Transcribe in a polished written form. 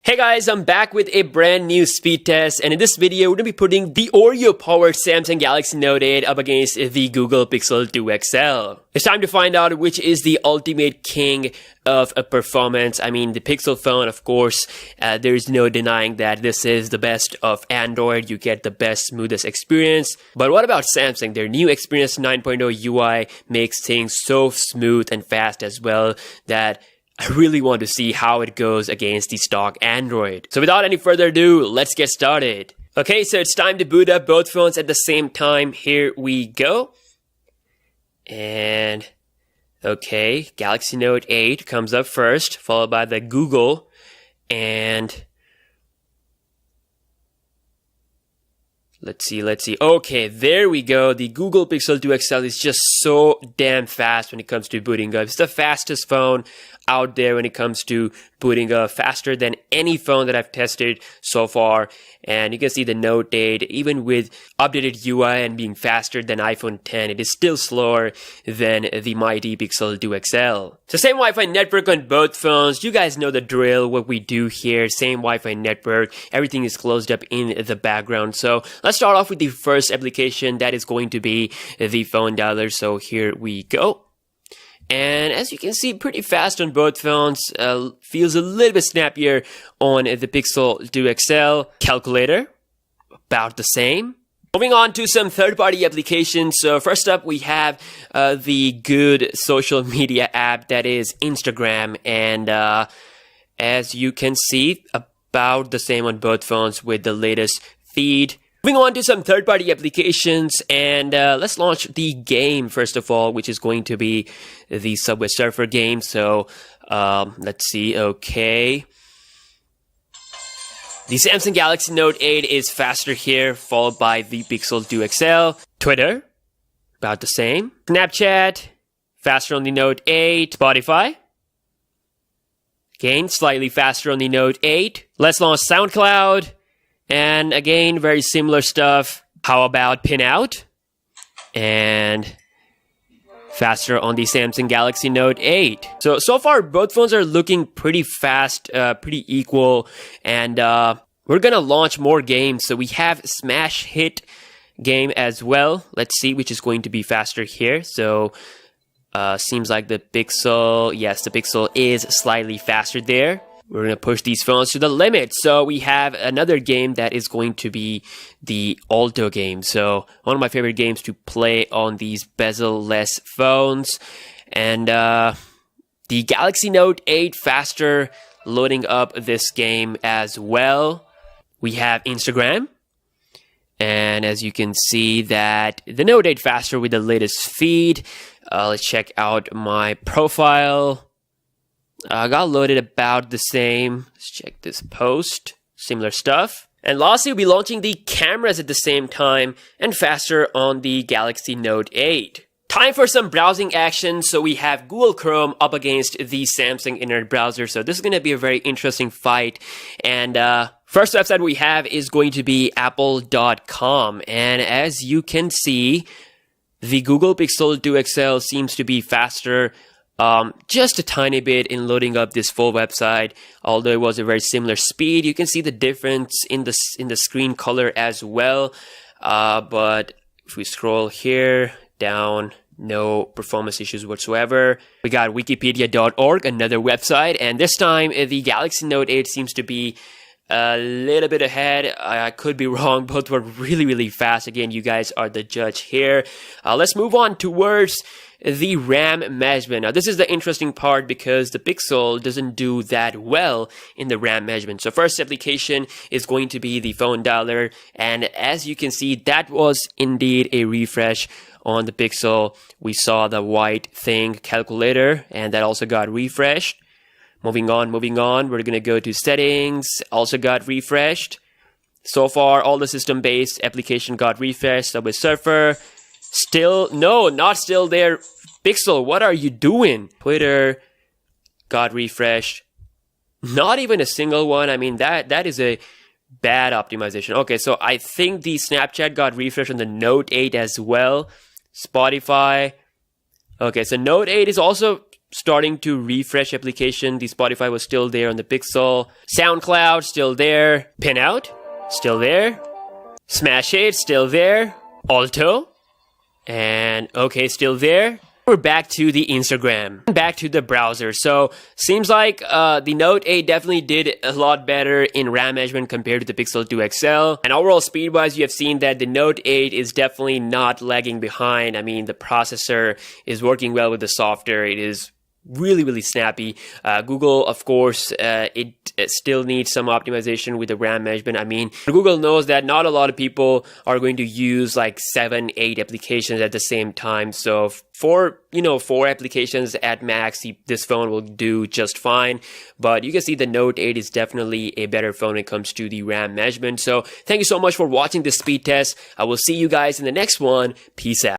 Hey guys, I'm back with a brand new speed test, and in this video, we're going to be putting the Oreo-powered Samsung Galaxy Note 8 up against the Google Pixel 2 XL. It's time to find out which is the ultimate king of a performance. I mean, the Pixel phone, of course, there's no denying that this is the best of Android. You get the best, smoothest experience. But what about Samsung? Their new Experience 9.0 UI makes things so smooth and fast as well that I really want to see how it goes against the stock Android. So without any further ado, let's get started. Okay, so it's time to boot up both phones at the same time. Here we go. And okay, Galaxy Note 8 comes up first, followed by the Google. And let's see. Okay, there we go. The Google Pixel 2 XL is just so damn fast when it comes to booting up. It's the fastest phone out there when it comes to booting up, faster than any phone that I've tested so far. And you can see the Note 8, even with updated UI and being faster than iPhone 10, it is still slower than the mighty Pixel 2 XL. So same Wi-Fi network on both phones. You guys know the drill, what we do here. Same Wi-Fi network. Everything is closed up in the background. So let's start off with the first application. That is going to be the phone dialer. So here we go. And as you can see, pretty fast on both phones. Feels a little bit snappier on the Pixel 2 XL. Calculator, about the same. Moving on to some third-party applications. So first up, we have the good social media app that is Instagram. And as you can see, about the same on both phones with the latest feed. Moving on to some third-party applications, and let's launch the game first of all, which is going to be the Subway Surfer game. So let's see. Okay, the Samsung Galaxy Note 8 is faster here, followed by the Pixel 2 XL. Twitter, about the same. Snapchat, faster on the Note 8. Spotify, again, slightly faster on the Note 8. Let's launch SoundCloud. And again, very similar stuff. How about Pinout? And faster on the Samsung Galaxy Note 8. So far, both phones are looking pretty fast, pretty equal. And we're going to launch more games. So we have Smash Hit game as well. Let's see which is going to be faster here. So seems like the Pixel, yes, the Pixel is slightly faster there. We're going to push these phones to the limit. So we have another game that is going to be the Alto game. So one of my favorite games to play on these bezel-less phones. And the Galaxy Note 8 faster loading up this game as well. We have Instagram. And as you can see that the Note 8 faster with the latest feed. Let's check out my profile. Got loaded about the same. Let's check this post. Similar stuff. And lastly, we'll be launching the cameras at the same time and faster on the Galaxy Note 8. Time for some browsing action. So we have Google Chrome up against the Samsung Internet browser. So this is going to be a very interesting fight. And first website we have is going to be apple.com. And as you can see, the Google Pixel 2 XL seems to be faster just a tiny bit in loading up this full website, although it was a very similar speed. You can see the difference in the screen color as well. But if we scroll here down, no performance issues whatsoever. We got wikipedia.org, another website, and this time the Galaxy Note 8 seems to be a little bit ahead. I could be wrong. Both were really fast. Again, you guys are the judge here. Let's move on towards the RAM management. Now, this is the interesting part because the Pixel doesn't do that well in the RAM management. So first application is going to be the phone dialer. And as you can see, that was indeed a refresh on the Pixel. We saw the white thing, calculator, and that also got refreshed. Moving on. We're going to go to settings. Also got refreshed. So far, all the system-based application got refreshed. Subway Surfer. Still, no, not still there. Pixel, what are you doing? Twitter got refreshed. Not even a single one. I mean, that is a bad optimization. Okay, so I think the Snapchat got refreshed on the Note 8 as well. Spotify. Okay, so Note 8 is also starting to refresh application. The Spotify was still there on the Pixel. SoundCloud, still there. Pinout, still there. Smash 8, still there. Alto, and okay, still there. We're back to the Instagram, back to the browser. So seems like the Note 8 definitely did a lot better in RAM management compared to the Pixel 2 XL. And overall speed-wise, you have seen that the Note 8 is definitely not lagging behind. I mean, the processor is working well with the software. It is really snappy. Google, of course, it still needs some optimization with the RAM management. I mean, Google knows that not a lot of people are going to use like 7-8 applications at the same time. So for 4 applications at max, this phone will do just fine. But you can see the Note 8 is definitely a better phone when it comes to the RAM management. So thank you so much for watching this speed test. I will see you guys in the next one. Peace out.